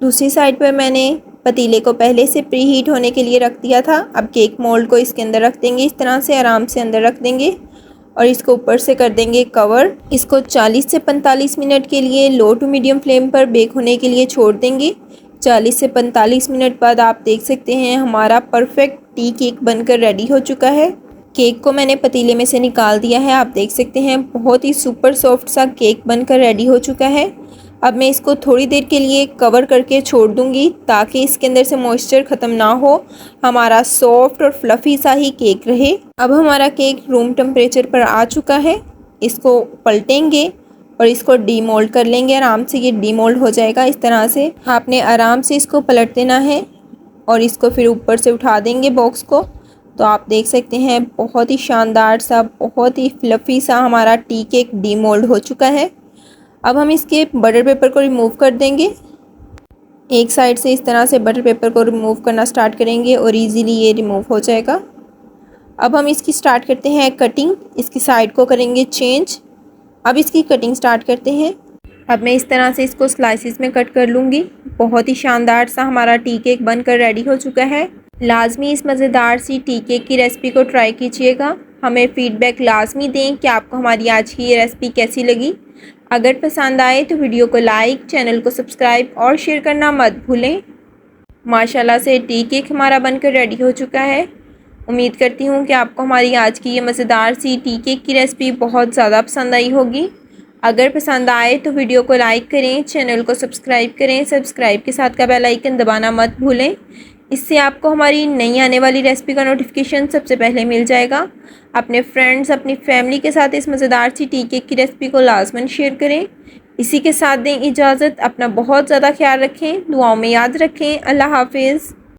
दूसरी साइड पर मैंने पतीले को पहले से प्री हीट होने के लिए रख दिया था। अब केक मोल्ड को इसके अंदर रख देंगे, इस तरह से आराम से अंदर रख देंगे और इसको ऊपर से कर देंगे कवर। इसको 40 से 45 मिनट के लिए लो टू मीडियम फ्लेम पर बेक होने के लिए छोड़ देंगे। 40 से 45 मिनट बाद आप देख सकते हैं हमारा परफेक्ट टी केक बनकर रेडी हो चुका है। केक को मैंने पतीले में से निकाल दिया है, आप देख सकते हैं बहुत ही सुपर सॉफ्ट सा केक बनकर रेडी हो चुका है। अब मैं इसको थोड़ी देर के लिए कवर करके छोड़ दूंगी ताकि इसके अंदर से मॉइस्चर ख़त्म ना हो, हमारा सॉफ्ट और फ्लफ़ी सा ही केक रहे। अब हमारा केक रूम टेम्परेचर पर आ चुका है। इसको पलटेंगे और इसको डीमोल्ड कर लेंगे। आराम से ये डीमोल्ड हो जाएगा। इस तरह से आपने आराम से इसको पलट देना है और इसको फिर ऊपर से उठा देंगे बॉक्स को। तो आप देख सकते हैं बहुत ही शानदार सा, बहुत ही फ्लफ़ी सा हमारा टी केक डीमोल्ड हो चुका है। अब हम इसके बटर पेपर को रिमूव कर देंगे। एक साइड से इस तरह से बटर पेपर को रिमूव करना स्टार्ट करेंगे और इजीली ये रिमूव हो जाएगा। अब हम इसकी स्टार्ट करते हैं कटिंग। इसकी साइड को करेंगे चेंज। अब इसकी कटिंग स्टार्ट करते हैं। अब मैं इस तरह से इसको स्लाइसिस में कट कर लूँगी। बहुत ही शानदार सा हमारा टी केक बनकर रेडी हो चुका है। लाजमी इस मज़ेदार सी टी केक की रेसिपी को ट्राई कीजिएगा। हमें फ़ीडबैक लाजमी दें कि आपको हमारी आज की ये रेसिपी कैसी लगी। अगर पसंद आए तो वीडियो को लाइक, चैनल को सब्सक्राइब और शेयर करना मत भूलें। माशाल्लाह से टी केक हमारा बनकर रेडी हो चुका है। उम्मीद करती हूँ कि आपको हमारी आज की ये मज़ेदार सी टी केक की रेसिपी बहुत ज़्यादा पसंद आई होगी। अगर पसंद आए तो वीडियो को लाइक करें, चैनल को सब्सक्राइब करें। सब्सक्राइब के साथ का बेल आइकन दबाना मत भूलें। इससे आपको हमारी नई आने वाली रेसिपी का नोटिफिकेशन सबसे पहले मिल जाएगा। अपने फ्रेंड्स, अपनी फैमिली के साथ इस मज़ेदार सी टी केक की रेसिपी को लाजमन शेयर करें। इसी के साथ दें इजाज़त। अपना बहुत ज़्यादा ख्याल रखें, दुआओं में याद रखें। अल्लाह हाफिज़।